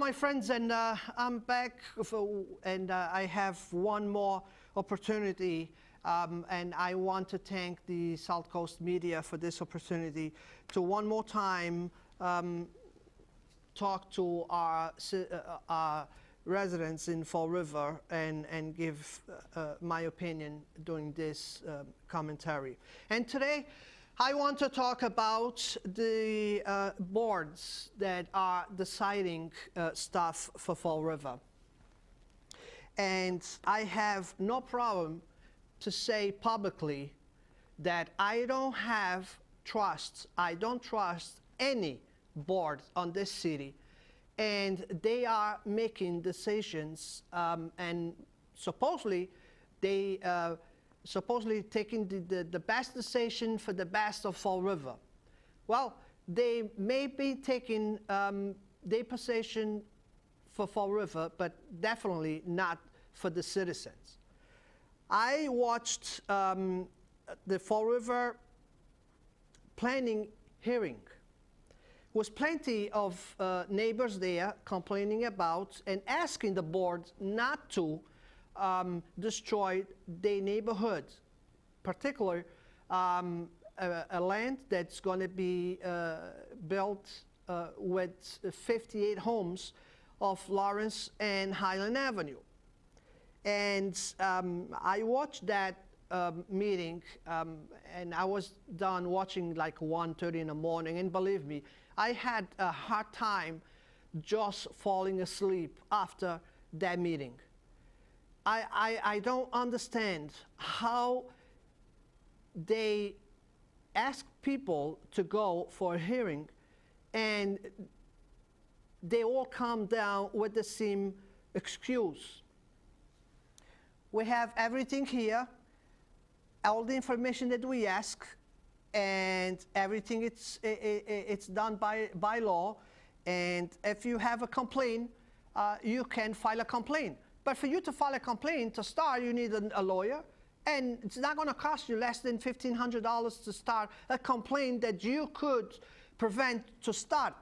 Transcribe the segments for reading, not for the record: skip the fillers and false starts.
my friends, and I'm back, and I have one more opportunity, and I want to thank the South Coast media for this opportunity to one more time talk to our residents in Fall River and give my opinion during this commentary. And today, I want to talk about the boards that are deciding stuff for Fall River. And I have no problem to say publicly that I don't trust any board on this city. And they are making decisions and supposedly taking the best decision for the best of Fall River. Well, they may be taking their position for Fall River, but definitely not for the citizens. I watched the Fall River planning hearing. There was plenty of neighbors there complaining about and asking the board not to destroy their neighborhood, particularly a land that's going to be built with 58 homes of Lawrence and Highland Avenue. And I watched that meeting, and I was done watching like 1:30 in the morning, and believe me, I had a hard time just falling asleep after that meeting. I don't understand how they ask people to go for a hearing and they all come down with the same excuse. We have everything here, all the information that we ask, and everything it's done by law. And if you have a complaint, you can file a complaint. But for you to file a complaint to start, you need a lawyer, and it's not going to cost you less than $1,500 to start a complaint that you could prevent to start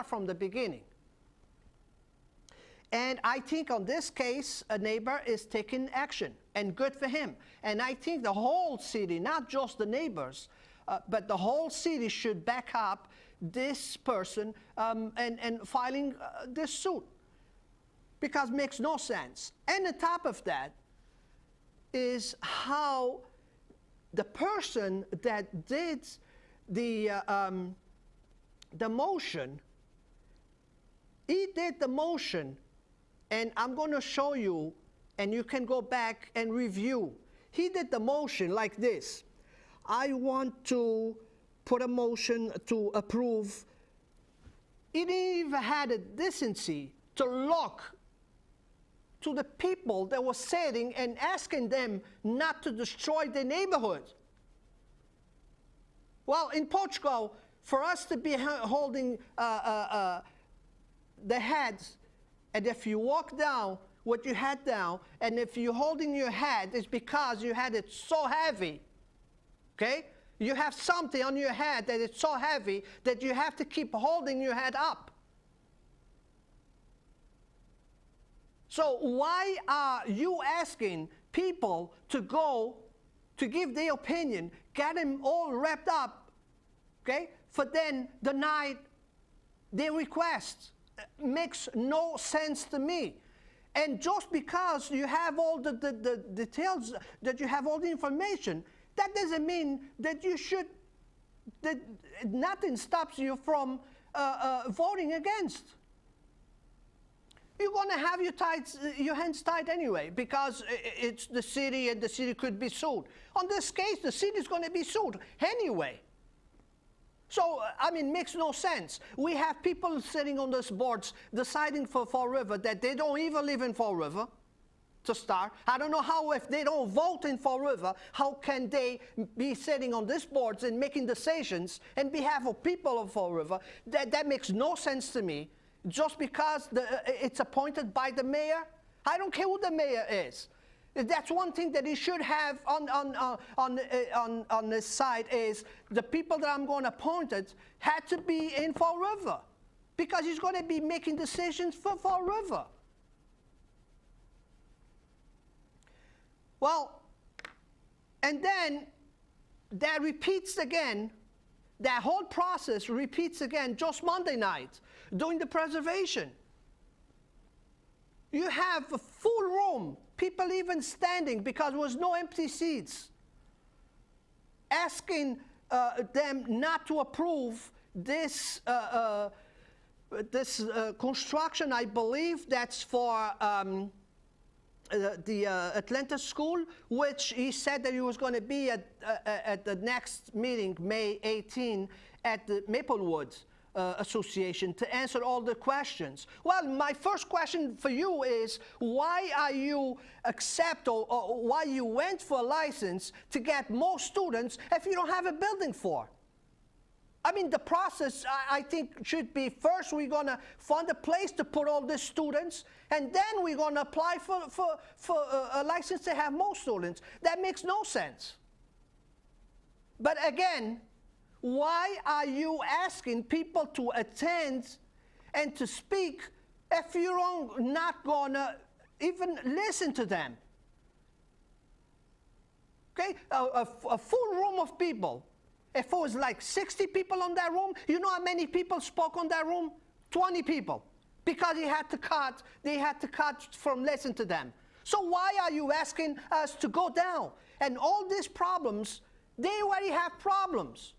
from the beginning. And I think on this case, a neighbor is taking action, and good for him. And I think the whole city, not just the neighbors, but the whole city should back up this person and filing this suit, because it makes no sense. And on top of that is how the person that did the motion, he did the motion, and I'm going to show you, and you can go back and review. He did the motion like this. I want to put a motion to approve. He didn't even have the decency to look to the people that were sitting and asking them not to destroy the neighborhood. Well, in Portugal, for us to be holding the heads, and if you walk down with your head down, and if you're holding your head, it's because you had it so heavy, okay? You have something on your head that is so heavy that you have to keep holding your head up. So why are you asking people to go to give their opinion, get them all wrapped up, okay, for then deny their request? Makes no sense to me. And just because you have all the details, that you have all the information, that doesn't mean that you should, that nothing stops you from voting against. You're going to have your hands tied anyway, because it's the city and the city could be sued. On this case, the city is going to be sued anyway. So, I mean, makes no sense. We have people sitting on those boards deciding for Fall River that they don't even live in Fall River to start. I don't know how, if they don't vote in Fall River, how can they be sitting on these boards and making decisions on behalf of people of Fall River? That makes no sense to me. Just because it's appointed by the mayor? I don't care who the mayor is. That's one thing that he should have on this side, is the people that I'm going to appoint it had to be in Fall River. because he's going to be making decisions for Fall River. Well, and then that repeats again, that whole process repeats again just Monday night during the preservation. You have a full room, people even standing because there was no empty seats, asking them not to approve this construction, I believe that's for the Atlanta school, which he said that he was going to be at the next meeting, May 18, at the Maplewood Association to answer all the questions. Well, my first question for you is, why are you or why you went for a license to get more students if you don't have a building for? I mean, the process, I think, should be first we're going to find a place to put all these students, and then we're going to apply for a license to have more students. That makes no sense. But again, why are you asking people to attend and to speak if you're not going to even listen to them? Okay, a full room of people. If it was like 60 people on that room, you know how many people spoke on that room? 20 people. Because they had to cut from listening to them. So why are you asking us to go down? And all these problems, they already have problems.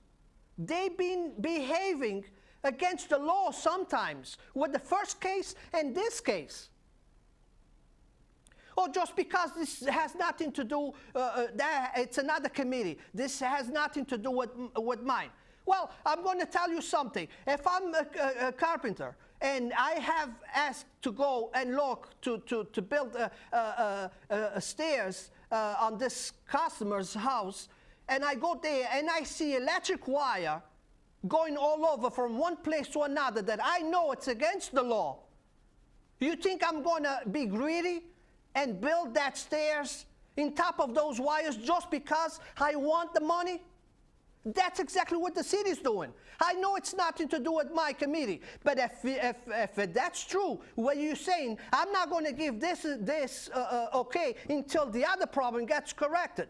They've been behaving against the law sometimes with the first case and this case. Or just because this has nothing to do, it's another committee. This has nothing to do with mine. Well, I'm going to tell you something. If I'm a carpenter and I have asked to go and look to build stairs on this customer's house, and I go there and I see electric wire going all over from one place to another that I know it's against the law, you think I'm going to be greedy and build that stairs in top of those wires just because I want the money? That's exactly what the city's doing. I know it's nothing to do with my committee, but if that's true, what you're saying, I'm not going to give this okay until the other problem gets corrected.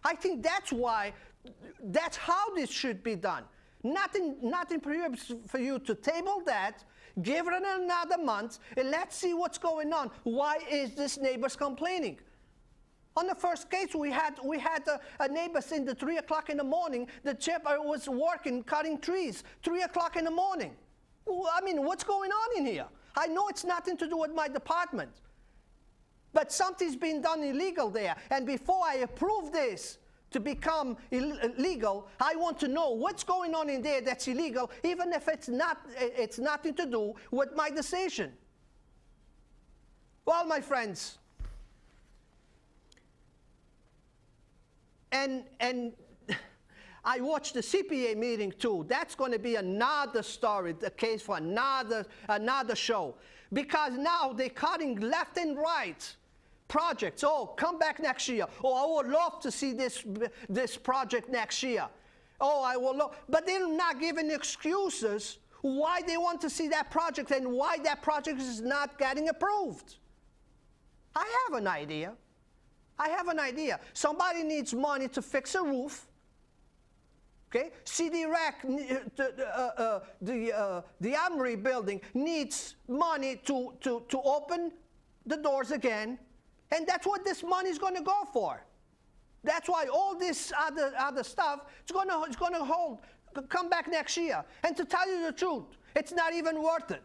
I think that's how this should be done. Nothing prohibits for you to table that, give it another month, and let's see what's going on. Why is this neighbors complaining? On the first case, we had a neighbor saying at 3 o'clock in the morning, the chipper was working, cutting trees, 3 o'clock in the morning. Well, I mean, what's going on in here? I know it's nothing to do with my department, but something's been done illegal there. And before I approve this to become illegal, I want to know what's going on in there that's illegal, even if it's nothing to do with my decision. Well, my friends, and I watched the CPA meeting too. That's going to be another story, the case for another show, because now they're cutting left and right projects. Oh, come back next year. Oh, I would love to see this project next year. Oh, I will love, but they're not giving excuses why they want to see that project and why that project is not getting approved. I have an idea. Somebody needs money to fix a roof. Okay, CD Rec, the Armory building needs money to open the doors again, and that's what this money is going to go for. That's why all this other stuff is going to come back next year. And to tell you the truth, it's not even worth it.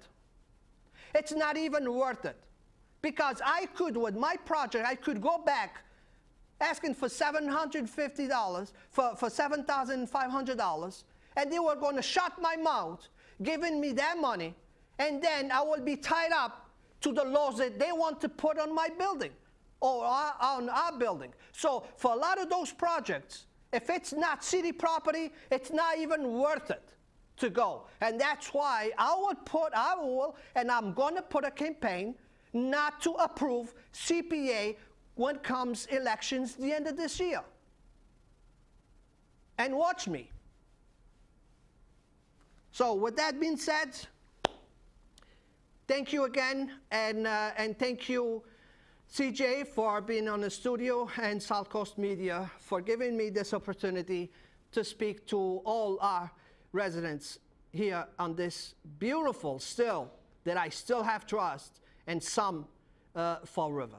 It's not even worth it, because I could, with my project, I could go back asking for $750, for $7,500, and they were going to shut my mouth, giving me that money, and then I will be tied up to the laws that they want to put on my building or on our building. So for a lot of those projects, if it's not city property, it's not even worth it to go. And that's why and I'm going to put a campaign not to approve CPA when comes elections the end of this year. And watch me. So with that being said, thank you again, and thank you, CJ, for being on the studio, and South Coast Media for giving me this opportunity to speak to all our residents here on this beautiful, still, that I still have trust, and some Fall River.